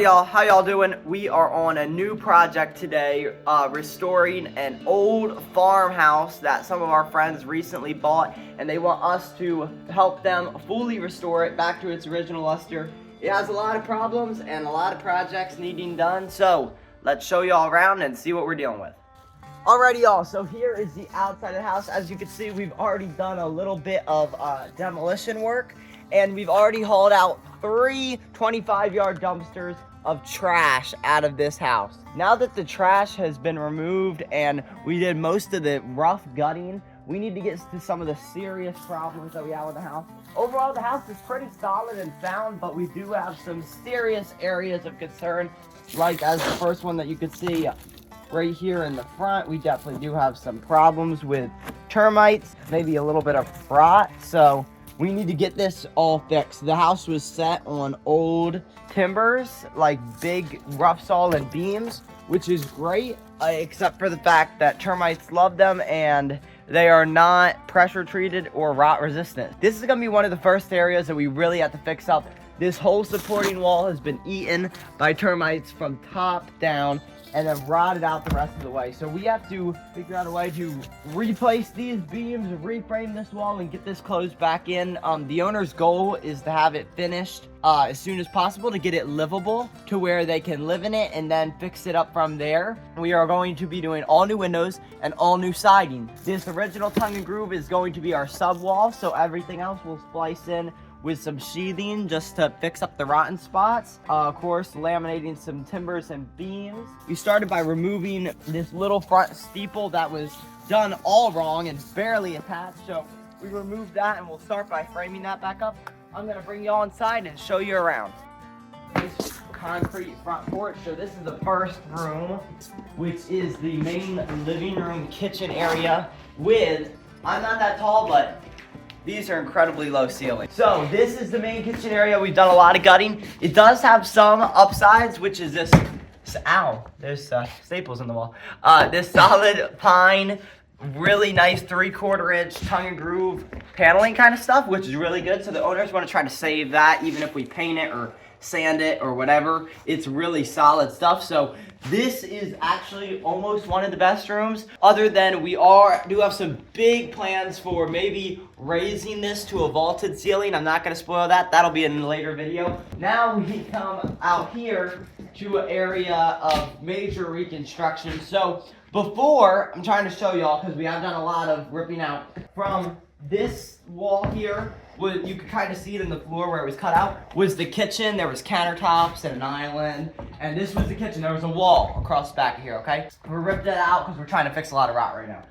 Alrighty y'all, how y'all doing? We are on a new project today, restoring an old farmhouse that some of our friends recently bought, and they want us to help them fully restore it back to its original luster. It has a lot of problems and a lot of projects needing done, so let's show y'all around and see what we're dealing with. Alrighty y'all, so here is the outside of the house. As you can see, we've already done a little bit of demolition work, and we've already hauled out 3 25-yard dumpsters of trash out of this house. Now that the trash has been removed and we did most of the rough gutting, we need to get to some of the serious problems that we have with the house. Overall, the house is pretty solid and sound, but we do have some serious areas of concern, like as the first one that you can see right here in the front. We definitely do have some problems with termites, maybe a little bit of rot, so we need to get this all fixed. The house was set on old timbers, like big rough solid beams, which is great, except for the fact that termites love them and they are not pressure treated or rot resistant. This is gonna be one of the first areas that we really have to fix up. This whole supporting wall has been eaten by termites from top down and then rotted out the rest of the way. So we have to figure out a way to replace these beams, reframe this wall, and get this closed back in. The owner's goal is to have it finished as soon as possible to get it livable to where they can live in it and then fix it up from there. We are going to be doing all new windows and all new siding. This original tongue and groove is going to be our sub wall, so everything else will splice in with some sheathing just to fix up the rotten spots. Of course, laminating some timbers and beams. We started by removing this little front steeple that was done all wrong and barely attached. So we removed that and we'll start by framing that back up. I'm gonna bring y'all inside and show you around. This concrete front porch. So this is the first room, which is the main living room kitchen area with, I'm not that tall, but these are incredibly low ceilings. So this is the main kitchen area. We've done a lot of gutting. It does have some upsides, which is this, ow, there's staples in the wall. This solid pine, really nice 3/4 inch tongue and groove paneling kind of stuff, which is really good. So the owners want to try to save that, even if we paint it or sand it or whatever. It's really solid stuff. So this is actually almost one of the best rooms, other than we do have some big plans for maybe raising this to a vaulted ceiling. I'm not going to spoil that. That'll be in a later video. Now we come out here to an area of major reconstruction. So before, I'm trying to show y'all because we have done a lot of ripping out. From this wall here, you could kind of see it in the floor where it was cut out, was the kitchen. There was countertops and an island, and this was the kitchen. There was a wall across the back here, okay? We ripped that out because we're trying to fix a lot of rot right now.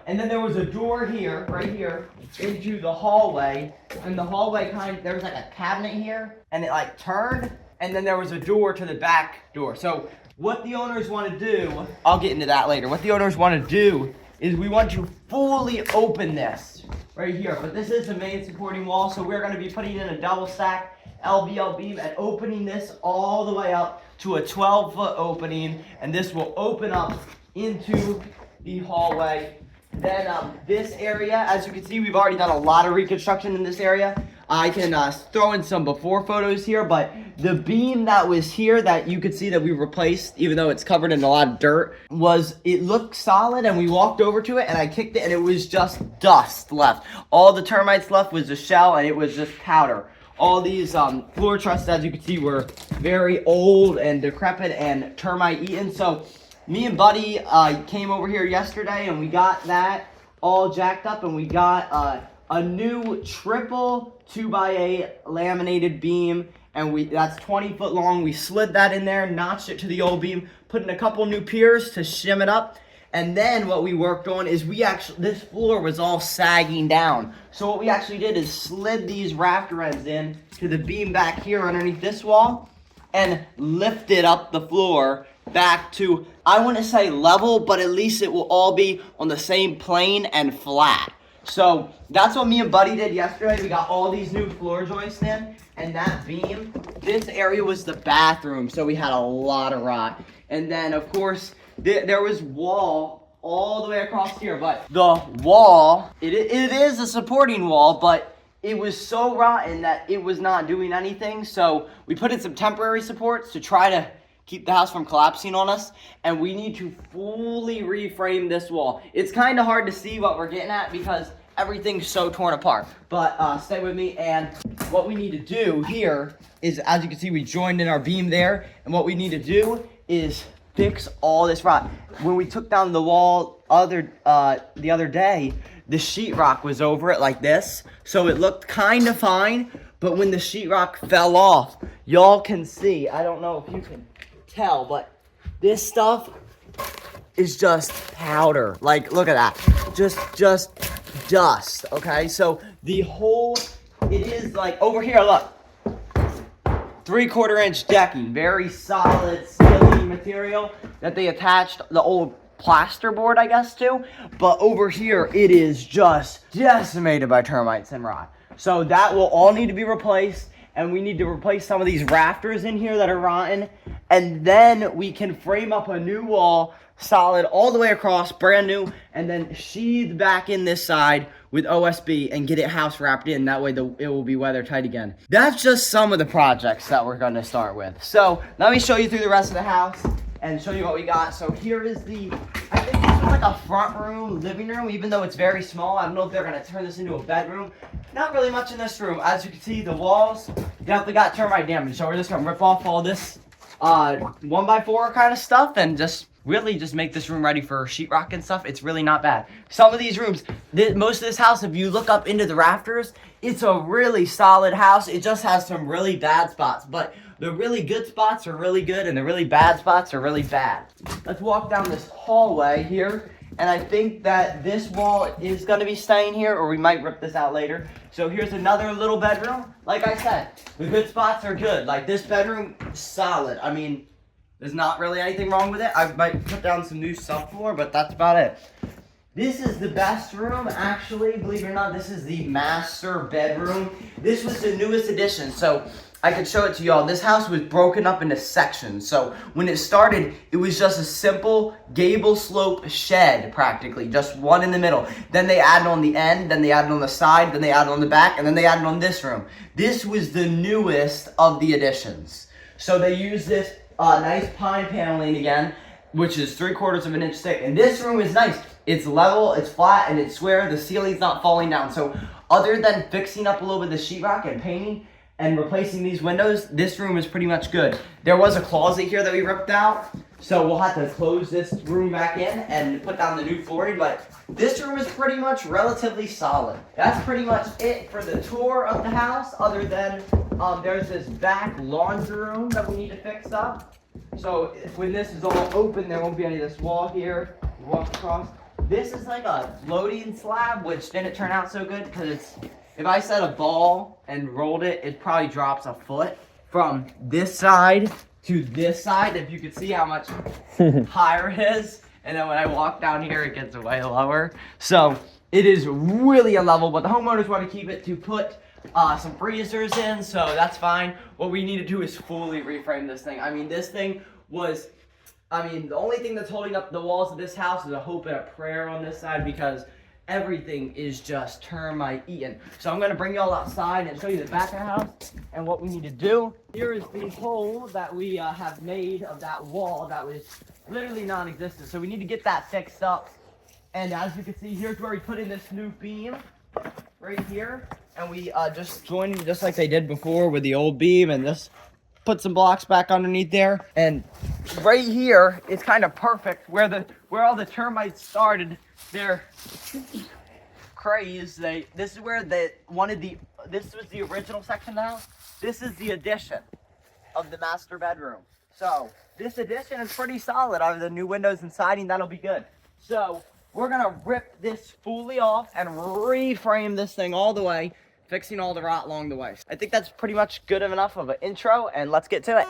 And then there was a door here, right here, into the hallway, and the hallway there was like a cabinet here, and it like turned, and then there was a door to the back door. So what the owners want to do, I'll get into that later. What the owners want to do is we want to fully open this right here, but this is the main supporting wall, so we're going to be putting in a double stack LVL beam and opening this all the way up to a 12-foot opening, and this will open up into the hallway. Then this area, as you can see, we've already done a lot of reconstruction in this area. I can throw in some before photos here, but the beam that was here that you could see that we replaced, even though it's covered in a lot of dirt, it looked solid, and we walked over to it and I kicked it and it was just dust left. All the termites left was the shell and it was just powder. All these floor trusses, as you can see, were very old and decrepit and termite eaten. So me and Buddy came over here yesterday and we got that all jacked up, and we got a new triple 2x8 laminated beam, and that's 20 foot long. We slid that in there, notched it to the old beam, put in a couple new piers to shim it up, and then what we worked on is this floor was all sagging down. So what we actually did is slid these rafter ends in to the beam back here underneath this wall and lifted up the floor back to, I wouldn't say level, but at least it will all be on the same plane and flat. So that's what me and Buddy did yesterday. We got all these new floor joists in, and that beam, this area was the bathroom, so we had a lot of rot. And then, of course, there was wall all the way across here, but the wall, it is a supporting wall, but it was so rotten that it was not doing anything. So we put in some temporary supports to try to keep the house from collapsing on us, and we need to fully reframe this wall. It's kind of hard to see what we're getting at because everything's so torn apart, but stay with me. And what we need to do here is, as you can see, we joined in our beam there, and what we need to do is fix all this rot. When we took down the wall the other day, the sheetrock was over it like this, so it looked kind of fine, but when the sheetrock fell off, y'all can see, I don't know if you can tell, but this stuff is just powder. Like, look at that, just dust. Okay, so it is like over here, look, 3/4 inch decking, very solid skilly material that they attached the old plasterboard, I guess, to. But over here, it is just decimated by termites and rot. So that will all need to be replaced, and we need to replace some of these rafters in here that are rotten, and then we can frame up a new wall, solid all the way across, brand new, and then sheathe back in this side with OSB and get it house wrapped in. That way it will be weather tight again. That's just some of the projects that we're going to start with. So let me show you through the rest of the house and show you what we got. So here is I think this is like a front room, living room, even though it's very small. I don't know if they're going to turn this into a bedroom. Not really much in this room. As you can see, the walls definitely got termite damage. So we're just going to rip off all this 1x4 kind of stuff and just make this room ready for sheetrock and stuff. It's really not bad. Some of these rooms, most of this house, if you look up into the rafters, it's a really solid house. It just has some really bad spots, but the really good spots are really good and the really bad spots are really bad. Let's walk down this hallway here, and I think that this wall is going to be staying here, or we might rip this out later. So here's another little bedroom. Like I said, the good spots are good. Like this bedroom, solid. I mean, there's not really anything wrong with it. I might put down some new subfloor, but that's about it. This is the best room, actually. Believe it or not, this is the master bedroom. This was the newest addition, so I could show it to y'all. This house was broken up into sections. So when it started, it was just a simple gable slope shed, practically. Just one in the middle. Then they added on the end, then they added on the side, then they added on the back, and then they added on this room. This was the newest of the additions. So they used this nice pine paneling again, which is 3/4 inch thick. And this room is nice. It's level, it's flat, and it's square. The ceiling's not falling down. So other than fixing up a little bit of the sheetrock and painting and replacing these windows, this room is pretty much good. There was a closet here that we ripped out, so we'll have to close this room back in and put down the new flooring, but this room is pretty much relatively solid. That's pretty much it for the tour of the house, other than there's this back laundry room that we need to fix up. So when this is all open, there won't be any of this wall here. You walk across. This is like a floating slab, which didn't turn out so good because if I set a ball and rolled it, it probably drops a foot from this side to this side, if you could see how much higher it is. And then when I walk down here, it gets way lower. So it is really unlevel, but the homeowners want to keep it to put some freezers in, so that's fine. What we need to do is fully reframe this thing. I mean, this thing was, the only thing that's holding up the walls of this house is a hope and a prayer on this side, because everything is just termite eaten. So I'm going to bring y'all outside and show you the back of the house and what we need to do. Here is the hole that we have made of that wall that was literally non-existent. So we need to get that fixed up. And as you can see, here's where we put in this new beam right here. And we just joined it just like they did before with the old beam, and just put some blocks back underneath there. And right here, it's kind of perfect where all the termites started. They're crazed. This is where they wanted this was the original section of the house. This is the addition of the master bedroom. So this addition is pretty solid. Out of the new windows and siding, that'll be good. So we're gonna rip this fully off and reframe this thing all the way, fixing all the rot along the way. I think that's pretty much good enough of an intro, and let's get to it.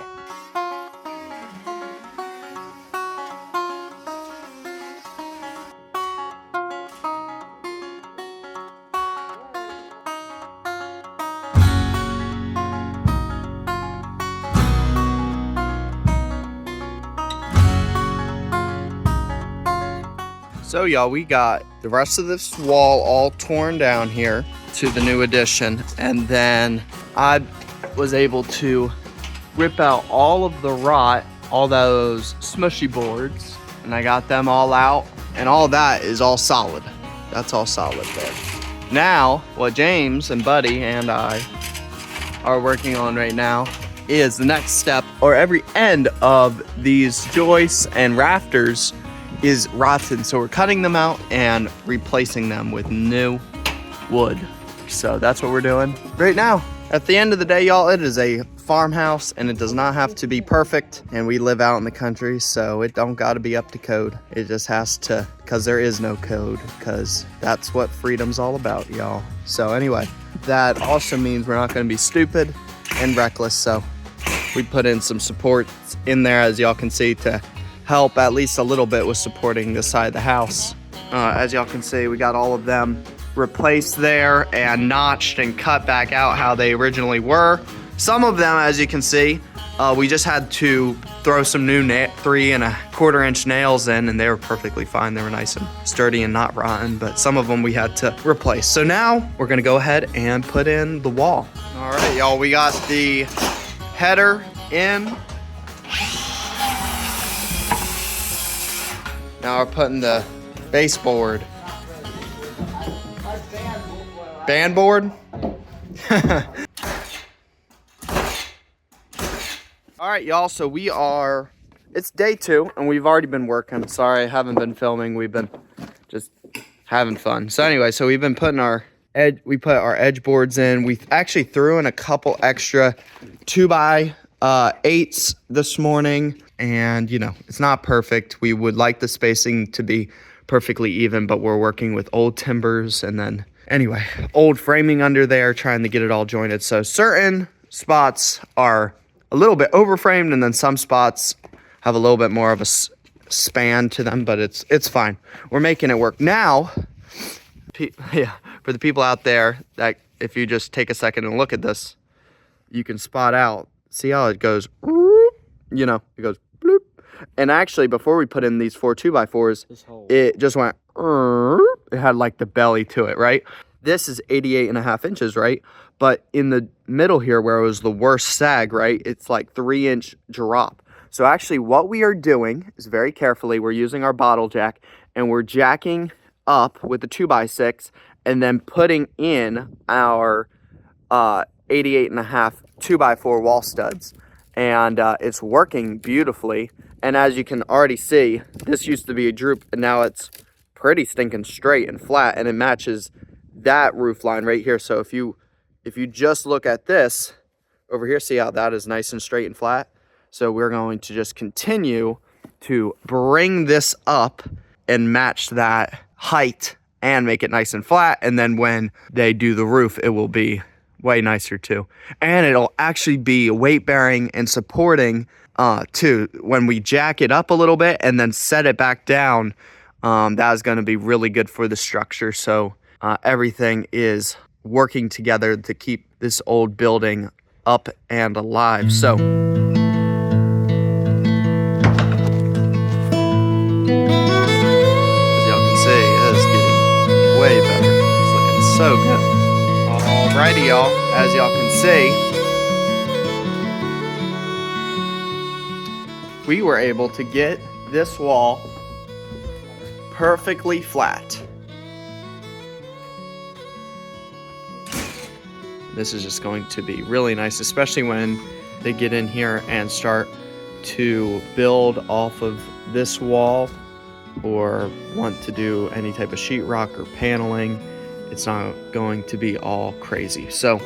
So y'all, we got the rest of this wall all torn down here to the new addition, and then I was able to rip out all of the rot, all those smushy boards, and I got them all out, and all that is all solid. That's all solid there. Now, what James and Buddy and I are working on right now is the next step, or every end of these joists and rafters is rotten. So we're cutting them out and replacing them with new wood. So that's what we're doing right now. At the end of the day, y'all, it is a farmhouse and it does not have to be perfect. And we live out in the country, so it don't gotta be up to code. It just has to, cause there is no code, cause that's what freedom's all about, y'all. So anyway, that also means we're not gonna be stupid and reckless. So we put in some supports in there, as y'all can see, to help at least a little bit with supporting this side of the house. As y'all can see, we got all of them replaced there and notched and cut back out how they originally were. Some of them, as you can see, we just had to throw some new 3 1/4 inch nails in, and they were perfectly fine. They were nice and sturdy and not rotten, but some of them we had to replace. So now we're gonna go ahead and put in the wall. All right, y'all, we got the header in. Now we're putting the baseboard. Band board? All right, y'all, so it's day 2 and we've already been working. Sorry, I haven't been filming. We've been just having fun. So anyway, so we've been putting we put our edge boards in. We actually threw in a couple extra 2x8s this morning. And, you know, it's not perfect. We would like the spacing to be perfectly even, but we're working with old timbers and then, anyway, old framing under there, trying to get it all jointed. So certain spots are a little bit overframed, and then some spots have a little bit more of a span to them, but it's fine. We're making it work. Now, yeah, for the people out there, that if you just take a second and look at this, you can spot out, see how it goes, you know, it goes bloop. And actually, before we put in these 4 2x4s, it just went, it had like the belly to it, right? This is 88.5 inches, right? But in the middle here, where it was the worst sag, right, it's like 3-inch drop. So actually what we are doing is, very carefully, we're using our bottle jack and we're jacking up with the 2x6 and then putting in our 88.5 2x4 wall studs. And it's working beautifully. And as you can already see, this used to be a droop and now it's pretty stinking straight and flat, and it matches that roof line right here. So if you just look at this over here, see how that is nice and straight and flat? So we're going to just continue to bring this up and match that height and make it nice and flat. And then when they do the roof, it will be way nicer too. And it'll actually be weight bearing and supporting too. When we jack it up a little bit and then set it back down, that is going to be really good for the structure. So everything is working together to keep this old building up and alive. So way better. It's looking so good. Alrighty, y'all. As y'all can see, we were able to get this wall perfectly flat. This is just going to be really nice, especially when they get in here and start to build off of this wall, or want to do any type of sheetrock or paneling. It's not going to be all crazy. So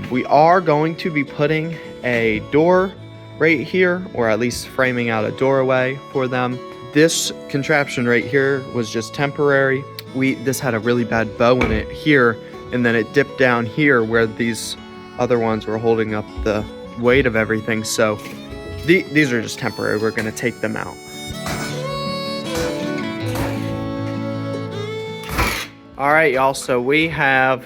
we are going to be putting a door right here, or at least framing out a doorway for them. This contraption right here was just temporary. This had a really bad bow in it here, and then it dipped down here where these other ones were holding up the weight of everything. So these are just temporary. We're gonna take them out. All right, y'all, so we have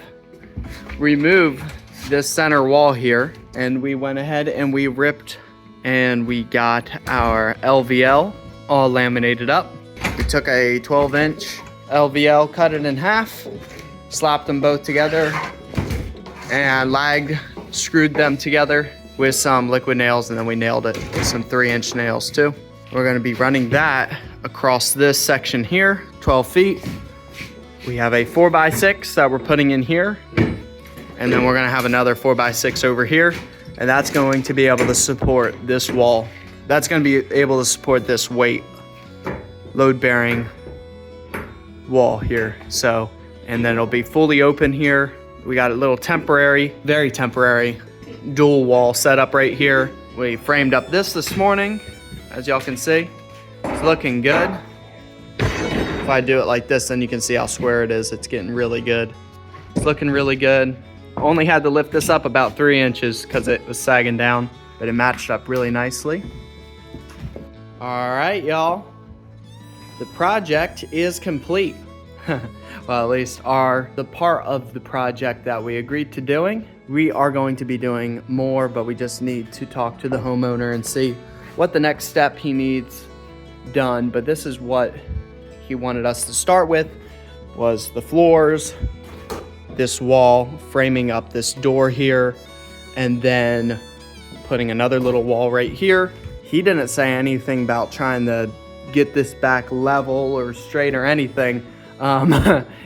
removed this center wall here, and we went ahead and we ripped and we got our LVL all laminated up. We took a 12-inch LVL, cut it in half, slapped them both together, and screwed them together with some liquid nails, and then we nailed it with some 3-inch nails too. We're gonna be running that across this section here, 12 feet. We have a 4x6 that we're putting in here, and then we're gonna have another 4x6 over here, and that's going to be able to support this wall. That's gonna be able to support this weight, load-bearing wall here. So, and then it'll be fully open here. We got a little temporary, very temporary dual wall set up right here. We framed up this morning, as y'all can see. It's looking good. If I do it like this, then you can see how square it is. It's getting really good. It's looking really good. Only had to lift this up about 3 inches because it was sagging down, but it matched up really nicely. All right, y'all. The project is complete. Well, at least the part of the project that we agreed to doing. We are going to be doing more, but we just need to talk to the homeowner and see what the next step he needs done. But this is what he wanted us to start with, was the floors, this wall, framing up this door here, and then putting another little wall right here. He didn't say anything about trying to get this back level or straight or anything.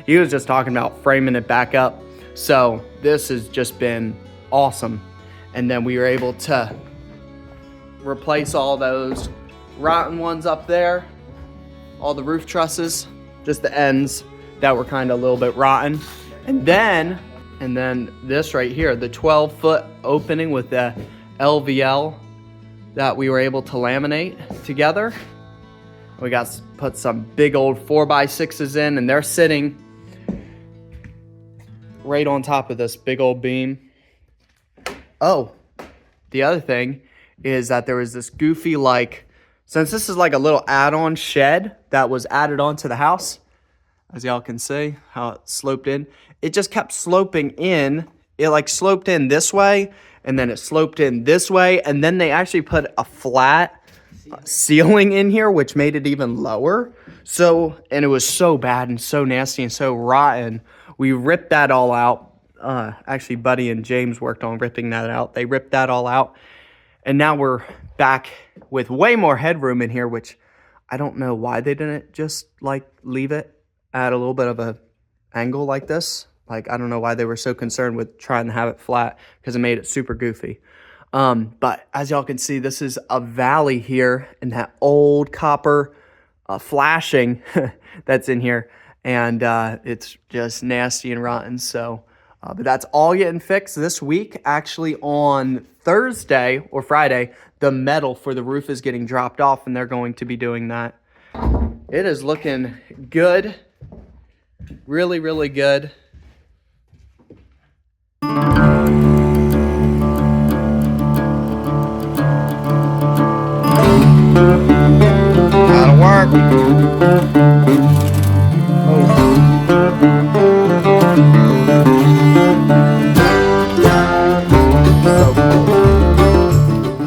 He was just talking about framing it back up. So this has just been awesome. And then we were able to replace all those rotten ones up there, all the roof trusses, just the ends that were kind of a little bit rotten. And then this right here, the 12-foot opening with the LVL that we were able to laminate together. We got put some big old 4x6s in, and they're sitting right on top of this big old beam. Oh, the other thing is that there was this goofy, since this is like a little add-on shed that was added onto the house, as y'all can see how it sloped in, it just kept sloping in. It sloped in this way, and then it sloped in this way, and then they actually put a flat ceiling in here, which made it even lower. So, and it was so bad and so nasty and so rotten. We ripped that all out. Actually, Buddy and James worked on ripping that out. They ripped that all out. And now we're back with way more headroom in here, which I don't know why they didn't just leave it at a little bit of a angle like this. I don't know why they were so concerned with trying to have it flat, because it made it super goofy. But as y'all can see, this is a valley here, and that old copper flashing that's in here, and it's just nasty and rotten. So, but that's all getting fixed this week. Actually, on Thursday or Friday, the metal for the roof is getting dropped off, and they're going to be doing that. It is looking good, really, really good. That'll work.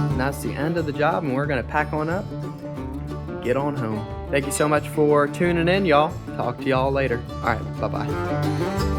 And that's the end of the job, and we're gonna pack on up and get on home. Thank you so much for tuning in, y'all. Talk to y'all later. All right, bye-bye.